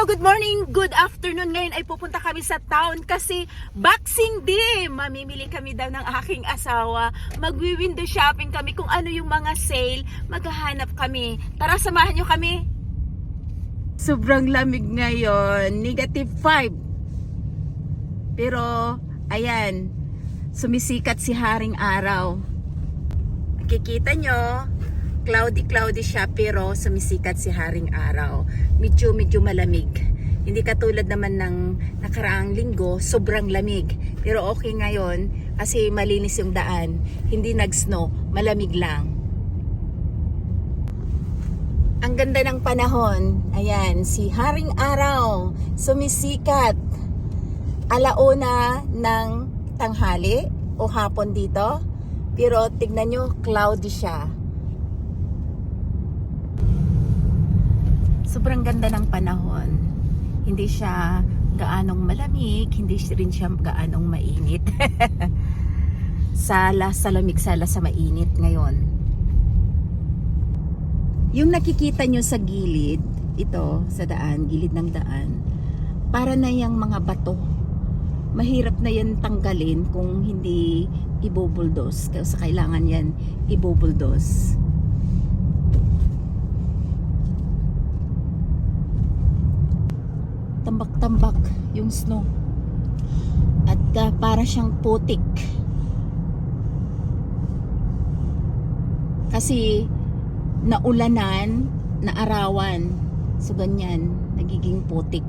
Hello, good morning, good afternoon. Ngayon ay pupunta kami sa town kasi Boxing Day. Mamimili kami daw ng aking asawa. Magwi-window shopping kami kung ano yung mga sale. Maghahanap kami. Tara, samahan nyo kami. Sobrang lamig ngayon. -5. Pero, ayan, sumisikat si Haring Araw. Nakikita nyo, cloudy siya pero sumisikat si Haring Araw. Medyo malamig. Hindi katulad naman ng nakaraang linggo, sobrang lamig. Pero okay ngayon kasi malinis yung daan. Hindi nag-snow, malamig lang. Ang ganda ng panahon. Ayan, si Haring Araw sumisikat. Alauna ng tanghali o hapon dito. Pero tignan nyo, cloudy siya. Sobrang ganda ng panahon. Hindi siya gaanong malamig, hindi rin siya gaanong mainit. Sala sa mainit ngayon. Yung nakikita nyo sa gilid, ito sa daan, gilid ng daan, para na yung mga bato. Mahirap na yan tanggalin kung hindi ibubuldos. Kasi kailangan yan ibubuldos. Tambak-tambak yung snow at para siyang putik kasi naulanan, naarawan, so ganyan nagiging putik.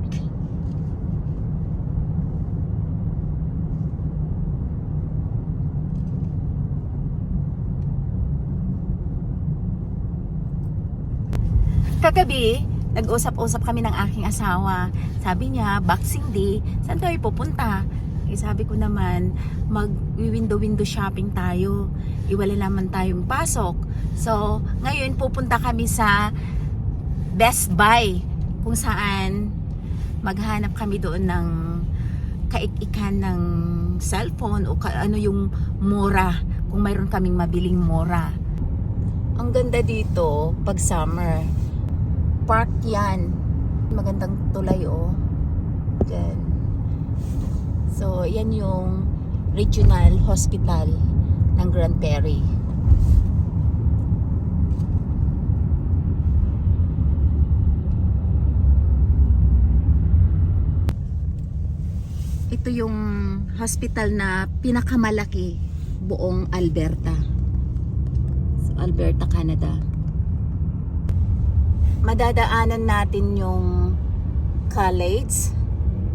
Kagabi nag-usap-usap kami ng aking asawa. Sabi niya, Boxing Day, saan tayo pupunta? Eh, sabi ko naman, mag-window shopping tayo. Iwala naman tayong pasok. So, ngayon pupunta kami sa Best Buy, kung saan maghanap kami doon ng kaik-ikan ng cellphone o ano yung mura, kung mayroon kaming mabiling mura. Ang ganda dito pag summer. Park yan. Magandang tulay Diyan. So, yan yung Regional Hospital ng Grand Prairie. Ito yung hospital na pinakamalaki buong Alberta. So, Alberta, Canada. Madadaanan natin yung college.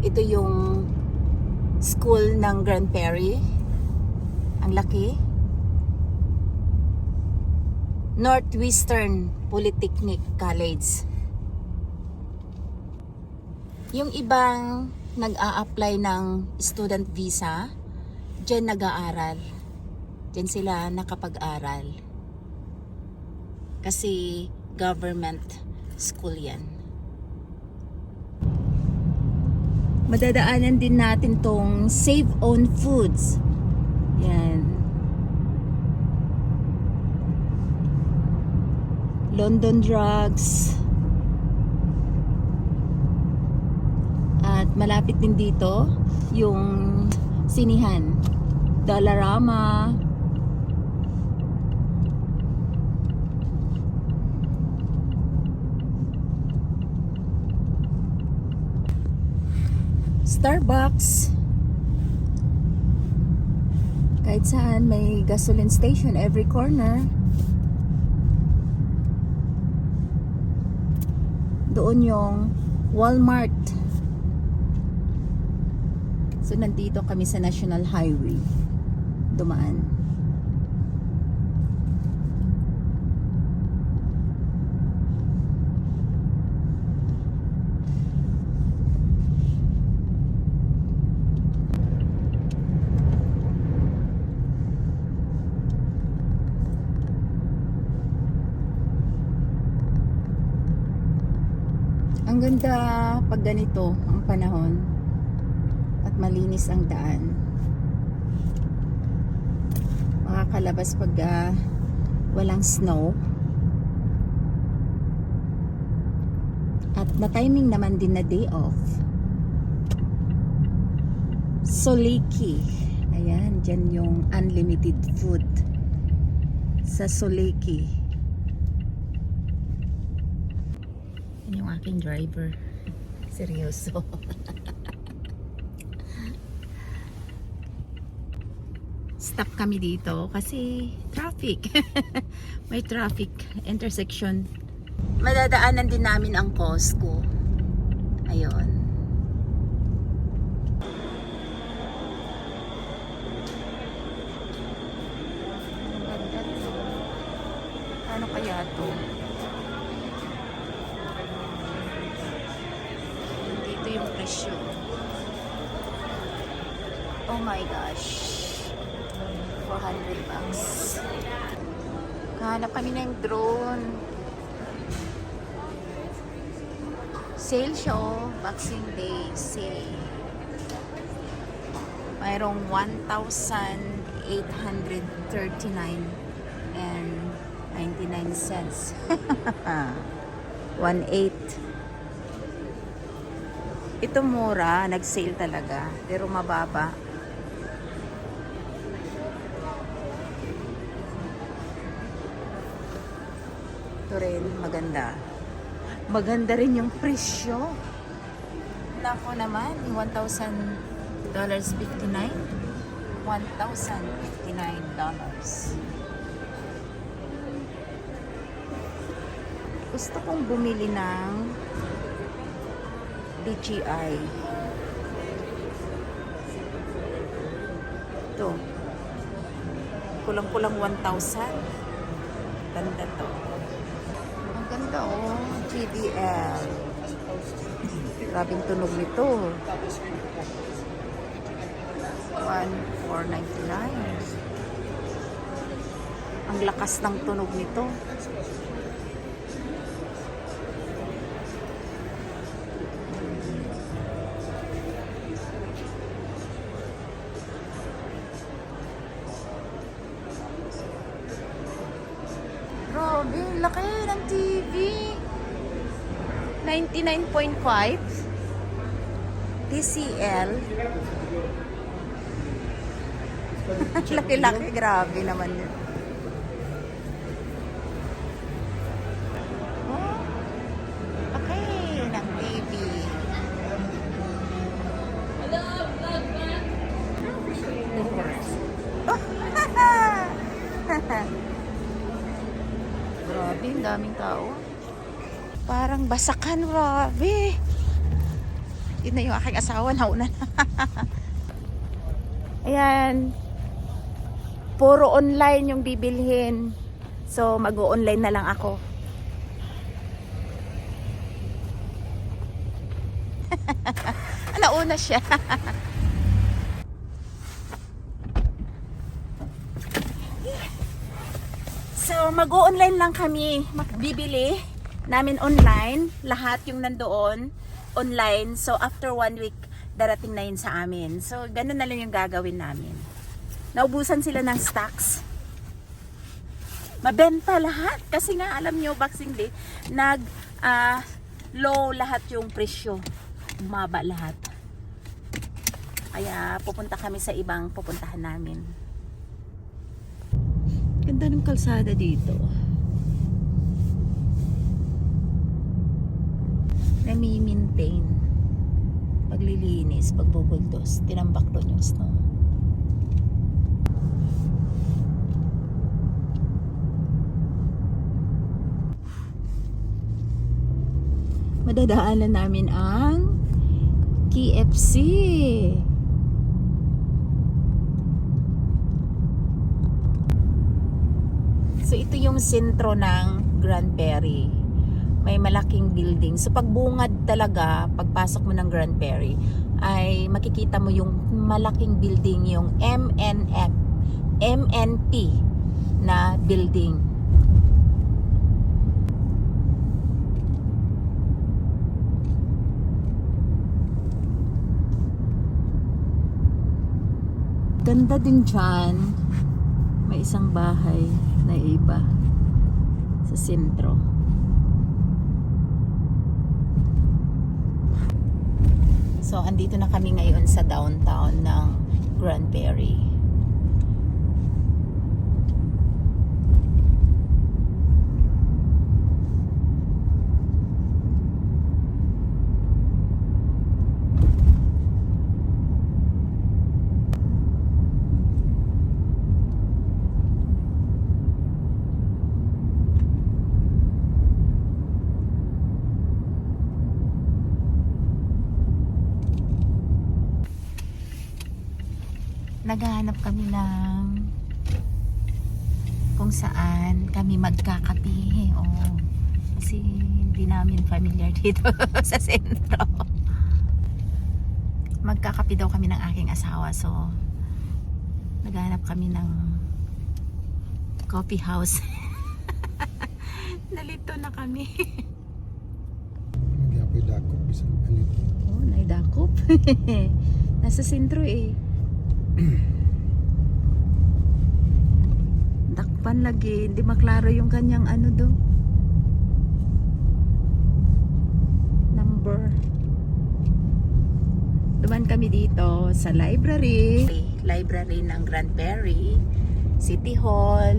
Ito yung school ng Grand Prairie. Ang laki. Northwestern Polytechnic College. Yung ibang nag-a-apply ng student visa, dyan nag-aaral. Dyan sila nakapag-aral. Kasi government school yan. Madadaanan din natin tong Save on Foods. Yan. London Drugs. At malapit din dito yung sinihan. Dollarama. Starbucks. Kahit saan may gasoline station every corner. Doon yung Walmart. So nandito kami sa National Highway. Dumaan. Ang ganda pag ganito ang panahon at malinis ang daan. Makakalabas pag walang snow. At at na timing naman din na day off. Soliki. Ayan, dyan yung unlimited food sa Soliki. Yan yung aking driver. Seryoso. Stop kami dito kasi traffic. May traffic intersection. Madadaanan din namin ang Costco. Ayun. Ano kaya to? Dito yung presyo. Oh my gosh. $400. Hanap kami ng drone. Sale show, Boxing Day sale. Mayroong 1,839 and 99 cents. 1.8. Ito mura, nag-sale talaga, pero mababa. Ito rin, maganda. Maganda rin yung presyo. Nako naman, $1,059. $1,059. Gusto kong bumili ng DJI. Ito. Kulang-kulang 1,000. Ganda to. Ang ganda oh. JBL. Grabing tunog nito. 1,499. Ang lakas ng tunog nito. Grabe, laki ng TV. 99.5 TCL. Laki-laki, grabe naman yun. Oh, okay, ng TV. Oh, grabe, ang daming tao. Parang basakan, grabe. Yun na yung aking asawa, nauna na. Ayan. Puro online yung bibilhin. So, mag-o-online na lang ako. Nauna siya. So, mag-o-online lang kami. Bibili namin online. Lahat yung nandoon online. So, after 1 week, darating na yun sa amin. So, ganun na lang yung gagawin namin. Naubusan sila ng stocks. Mabenta lahat. Kasi nga, alam nyo, Boxing Day, low lahat yung presyo. Umaba lahat. Kaya, pupunta kami sa ibang pupuntahan namin. Ganda ng kalsada dito. Nami-maintain. Paglilinis, pagbubuldos. Tinambak doon yung snow. Madadaanan namin ang KFC. So ito yung sentro ng Grand Prairie. May malaking building. So pagbungad talaga, pagpasok mo ng Grand Prairie, ay makikita mo yung malaking building, yung MNP na building. Ganda din dyan. May isang bahay na iba sa sentro. So, andito na kami ngayon sa downtown ng Grand Prairie. Naghahanap kami ng kung saan kami magkakape. Oh, kasi hindi namin familiar dito sa sentro. Magkakape daw kami ng aking asawa. So, naghahanap kami ng coffee house. Nalito na kami. Nagyapoy dakop bisag alit. Oh, naidakop. Nasa sentro eh. Dakpan lagi, hindi maklaro yung kanyang ano do. Number. Duman kami dito sa library. Library ng Grand Prairie. City Hall.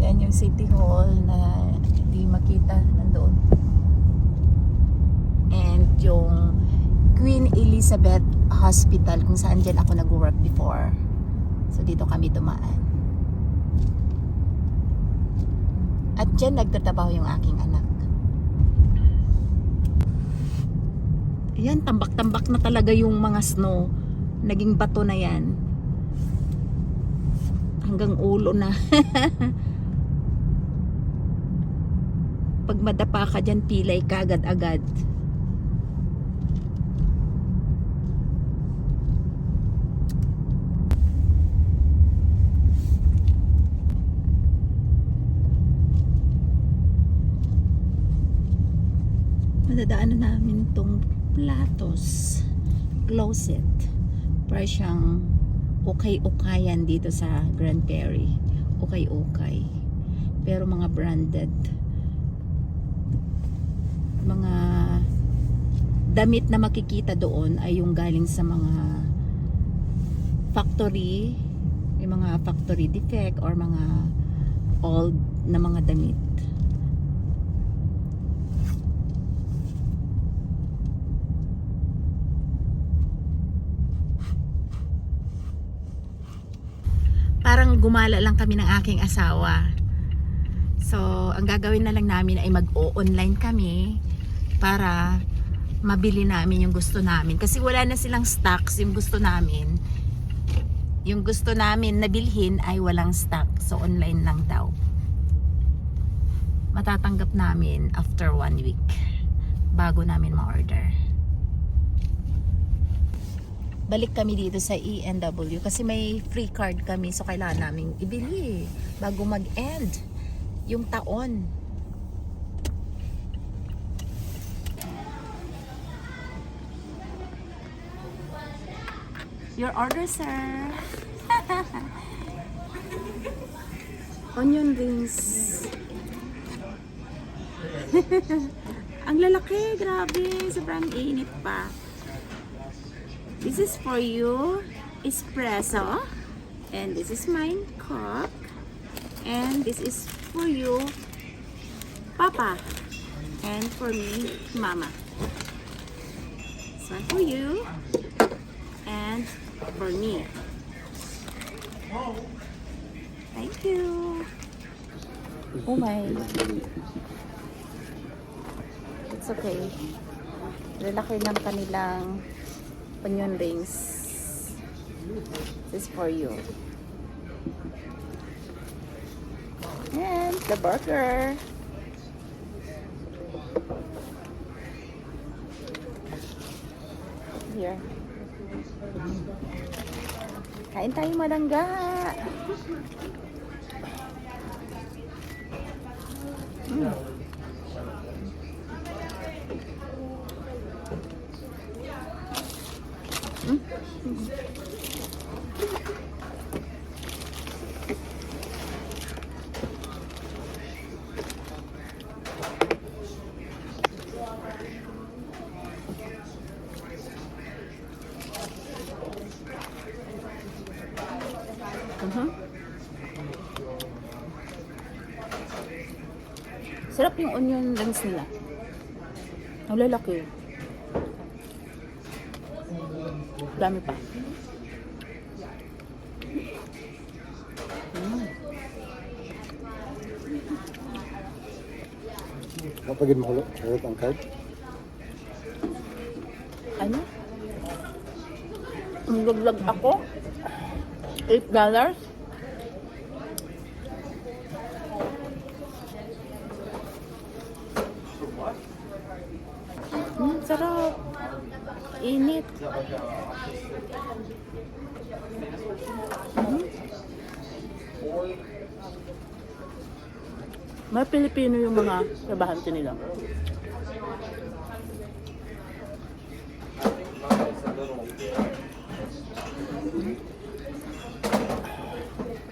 Yan yung City Hall na hindi makita nandoon. And yung Queen Elizabeth Hospital kung saan dyan ako nag-work before. So dito kami dumaan. At dyan nagtatrabaho yung aking anak. Ayan, tambak-tambak na talaga yung mga snow. Naging bato na yan. Hanggang ulo na. Pag madapa ka dyan, pilay ka agad-agad. Madadaanan namin tong platos closet para siyang ukay-ukayan dito sa Grand Prairie. Ukay-ukay pero mga branded, mga damit na makikita doon ay yung galing sa mga factory, yung mga factory defect or mga old na mga damit. Parang gumala lang kami ng aking asawa. So, ang gagawin na lang namin ay mag-o-online kami para mabili namin yung gusto namin. Kasi wala na silang stocks yung gusto namin. Yung gusto namin na bilhin ay walang stock. So, online lang daw. Matatanggap namin after 1 week bago namin ma-order. Balik kami dito sa E&W kasi may free card kami, so kailangan namin ibili bago mag-end yung taon. Your order, sir. Onion rings. Ang lalaki, grabe, sobrang init pa. This is for you, espresso, and this is mine, Coke, and this is for you, Papa, and for me, Mama. This one for you, and for me. Thank you. Oh my. It's okay. Lalaki ng kanilang onion rings. This is for you. And the burger. Here. Kain tayo malangga. Sarap yung onion rings nila. Ang lalaki. Dami pa. Kapagin mo hulot ang card? Ano? Naglag ako. $8. Sarap. Init. Mga Pilipino yung mga trabahante nila.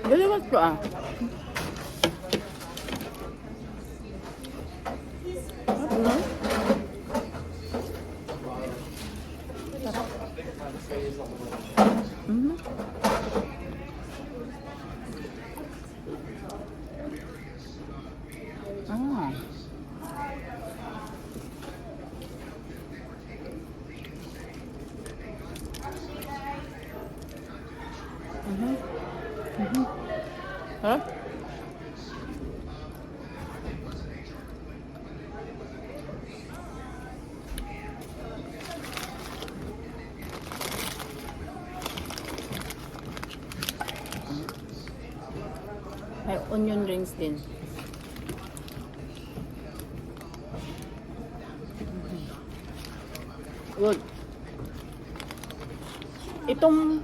Daliwag ko ah. Ah. Huh? May onion rings din. Good. Itong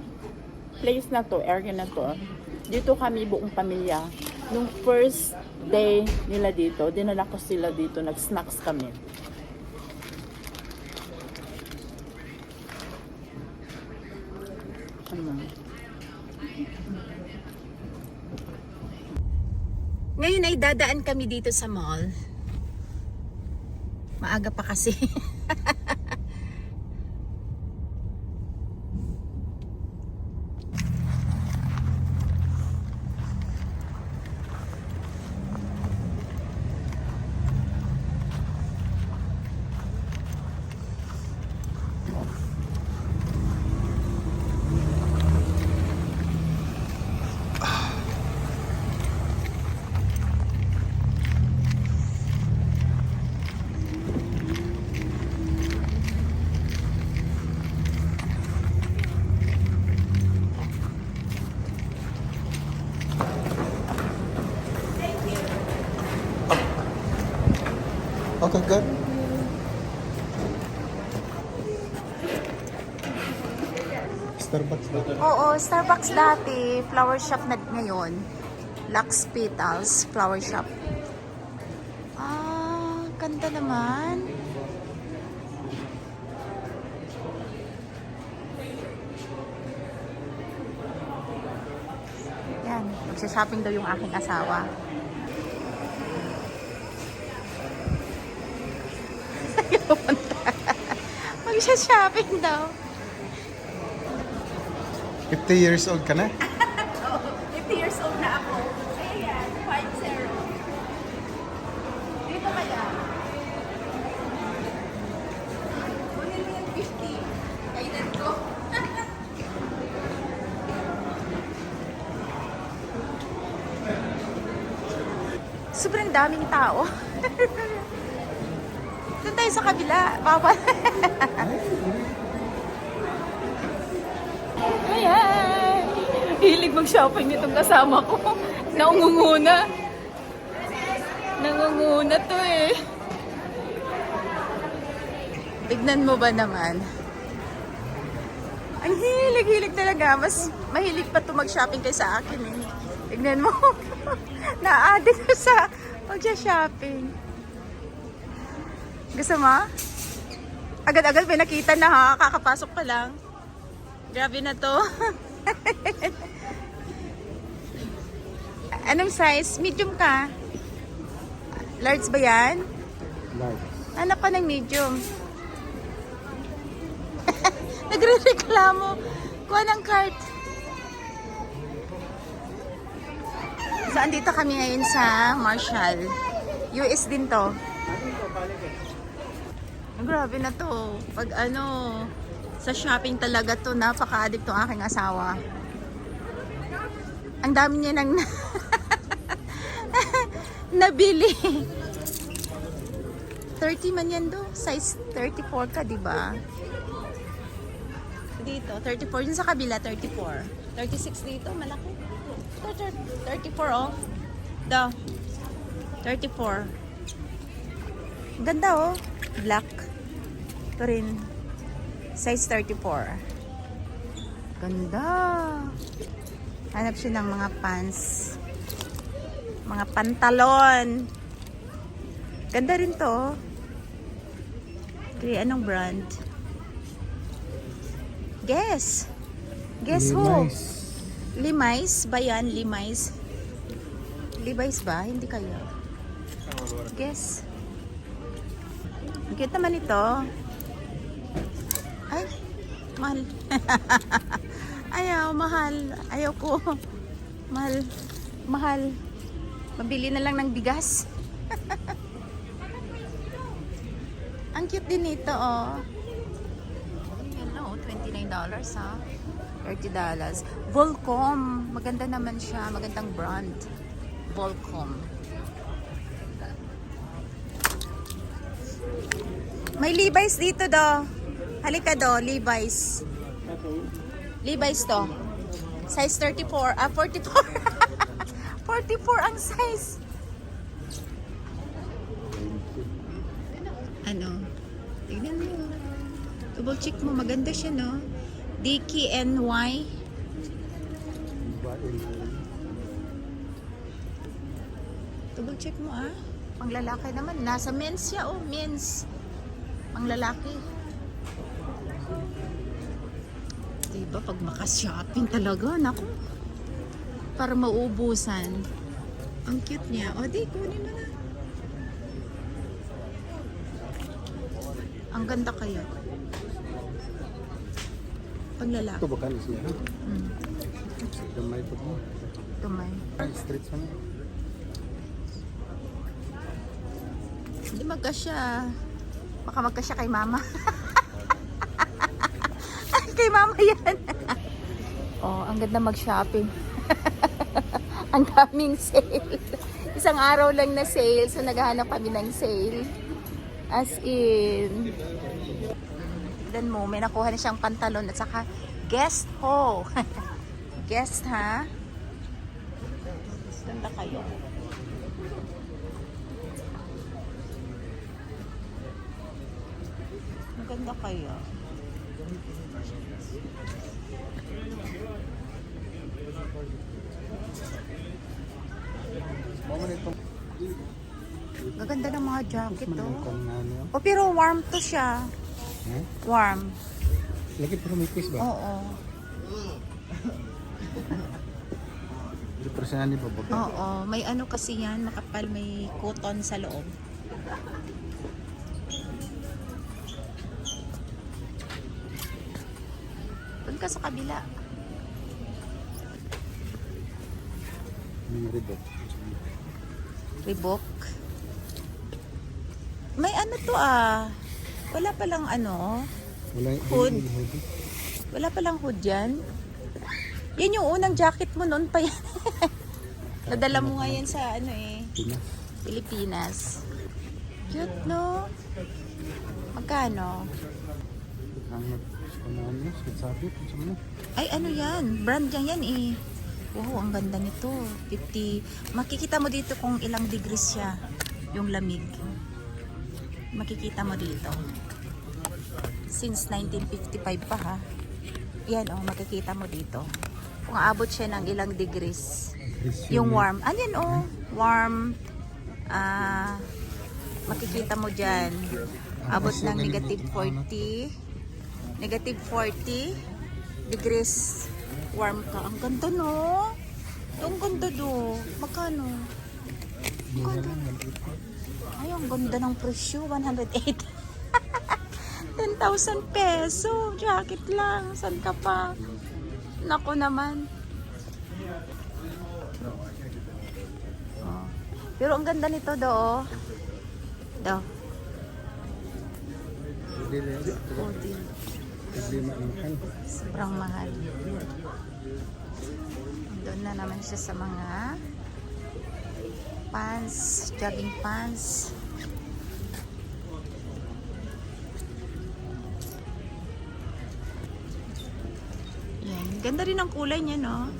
place na to, area na to, dito kami buong pamilya. Nung first day nila dito, dinala ko sila dito, nag-snacks kami. Ngayon ay dadaan kami dito sa mall. Maaga pa kasi. Okay, good. Starbucks ba? Oo, Starbucks dati. Flower shop na ngayon. Lux Petals Flower Shop. Ah, ganda naman. Yan, magsha-shopping daw yung aking asawa. Magsha-shopping daw. 50 years old ka na? 50 years old na ako. Ayan, 5-0. Dito kaya? Kunin mo yung 50. Kailan ko? Sobrang daming tao. Doon tayo sa kabila. Bawal. Ayan. Hilig mag-shopping itong kasama ko. Naungunguna. Nangunguna to eh. Tignan mo ba naman? Ang hilig-hilig talaga. Mas mahilig pa to mag-shopping kaysa akin eh. Tignan mo. Na-addict ko sa pag-shopping. Gusto mo? Agad-agad may nakita na ha. Kakapasok pa lang. Grabe na to. Anong size? Medium ka? Large ba yan? Large. Hanap pa ng medium. Nagre-reklamo. Kuha ng cart. So, andito kami ngayon sa Marshall. US din to. Grabe na to. Pag sa shopping talaga to, napaka-addict to aking asawa. Ang dami niya nang nabili. 30 man yan do. Size 34 ka, di ba? Dito, 34. Dun sa kabila, 34. 36 dito, malaki. 34, oh. Do. 34. Ganda, oh. Black. Ito rin. Size 34. Ganda. Hanap siya ng mga pants. Mga pantalon. Ganda rin to. Okay, anong brand? Guess. Guess who? Levi's ba yan? Levi's? Levi's ba? Hindi kaya. Guess. Ang cute naman ito. Ay, mahal. Ayaw, mahal. Ayaw ko. Mahal. Mahal. Mabili na lang ng bigas. Ang cute din ito, oh. Yan, oh, $29 ha. $30. Volcom. Maganda naman siya. Magandang brand. Volcom. May Levi's dito, do. Halika, do. Levi's. Levi's to. Size 34. 44. 44 ang size. Ano? Tignan mo. Double check mo. Maganda siya, no? DKNY. Double check mo, ah. Pang lalaki naman. Nasa men's siya, oh. Men's. Pang lalaki. Diba? Pag makashopping talaga, naku. Para maubusan. Ang cute niya. O, di, kunin mo na. Ang ganda kaya. Pang lalaki. Ito bakal siya. Mm. Gamay po mo. Tumay. Street sa niya. Hindi magkasya. Baka magkasya kay mama. Kay mama yan. Oh, ang ganda mag-shopping. Ang daming sale. Isang araw lang na sale. So, naghahanap kami ng sale. As in. Tignan mo, may nakuha na siyang pantalon at saka guest ho. Guest, ha? Ganda kayo. Maganda kayo. Gaganda ng mga jacket, oh. Oh, pero warm to siya. Warm. Lagi pero may quiz ba? Oo. Personal ni Bobo. Oo. May ano kasi yan, makapal, may cotton sa loob. Doon ka sa kabila. May Reebok. Reebok. May ano to, ah. Wala palang ano. Wala Hood. Wala palang hood yan. Yan yung unang jacket mo noon pa yan. Nadala mo nga yan sa ano eh. Pilipinas. Cute, no? Magkano? Ay, ano yan? Brand yan eh. Wow, ang ganda nito. 50. Makikita mo dito kung ilang degrees siya. Yung lamig. Makikita mo dito. Since 1955 pa, ha. Yan, oh, makikita mo dito. Kung aabot siya ng ilang degrees. Yung warm. Ayan, oh. Warm. Makikita mo dyan. Abot ng negative 40. Negative 40 degrees. Warm ka. Ang ganda, no? Ang ganda, do. Magkano? Ay, ang ganda ng presyo. 108. 10,000 peso. Jacket lang. Saan ka pa? Nako naman. Oh. Pero ang ganda nito do. Oh. Do. Hindi na yun. Puti. Hindi maangkan. Sobrang mahal. Doon na naman siya sa mga pants, jogging pants. Yan. Ganda rin ang kulay niya, no?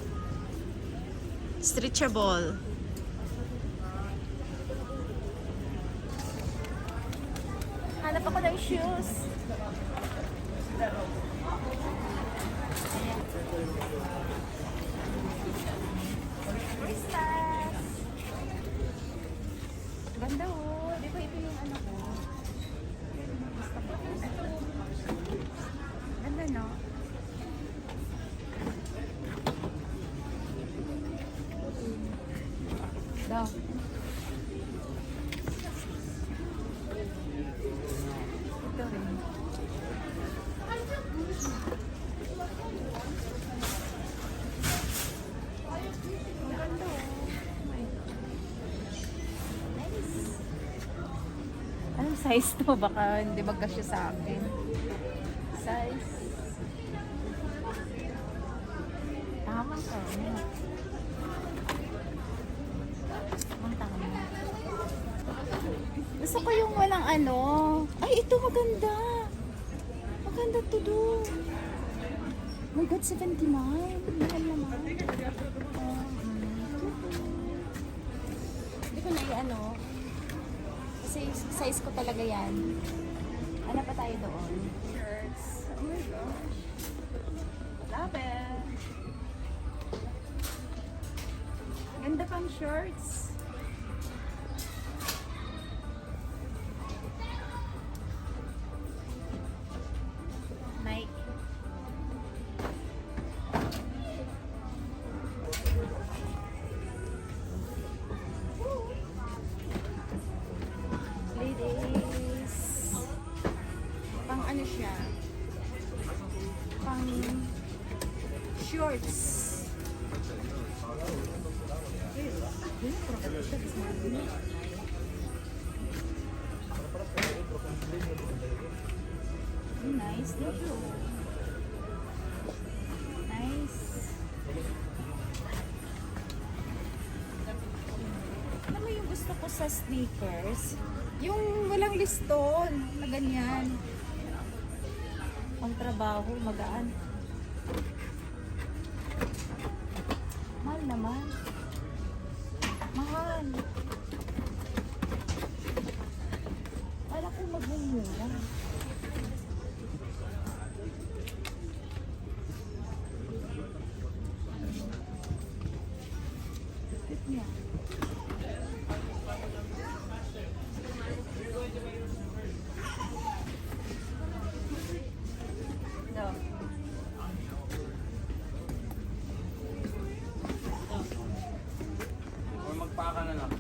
Stretchable. Hanap ako ng shoes. Christmas! Ganda oh. Di ba ito yung ano ko? Ganda no? Daw. Ito rin. Ganda oh. Nice. Anong size to? Baka hindi magkasya sa akin. Size. Tama ka. Tamang tama. Gusto ko yung walang ano. Ay, ito maganda. Maganda to do. Oh my God, 79. Mahal naman. Hindi ko na ano. Kasi size ko talaga yan. Ano pa tayo doon? Shirts. Oh my gosh. Love it. Ganda pang shorts. Nike. Ladies. Pang ano siya? Pang shorts. Nice, thank you. Nice. Alam mo yung gusto ko sa sneakers? Yung walang liston na ganyan. Pang trabaho, magaan. Mahal naman. Mahal. Wala ko magmumura. Cute niya. No. Magpaka na lang.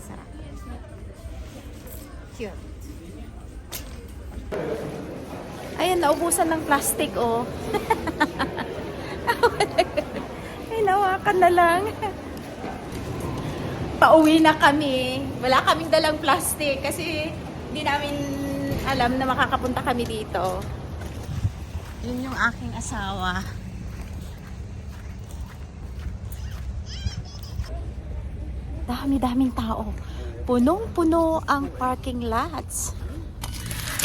Sarap. Cute. Ayan, naubusan ng plastic, oh. Ay, nawakan na lang. Pauwi na kami. Wala kaming dalang plastic kasi hindi namin alam na makakapunta kami dito. Yun yung aking asawa. Dami-daming tao. Punong-puno ang parking lots.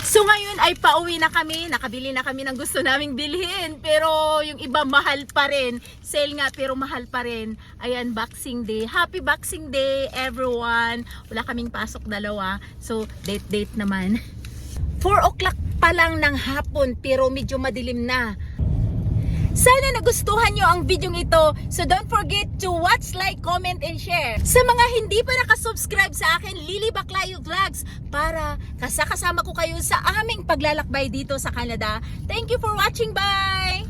So ngayon ay pauwi na kami. Nakabili na kami ng gusto naming bilhin. Pero yung iba mahal pa rin. Sale nga pero mahal pa rin. Ayan, Boxing Day. Happy Boxing Day everyone. Wala kaming pasok dalawa. So date naman. 4 o'clock pa lang ng hapon pero medyo madilim na. Sana nagustuhan nyo ang video ito. So don't forget to watch, like, comment, and share. Sa mga hindi pa nakasubscribe sa akin, Lily Baclayo Vlogs, para kasama ko kayo sa aming paglalakbay dito sa Canada. Thank you for watching. Bye!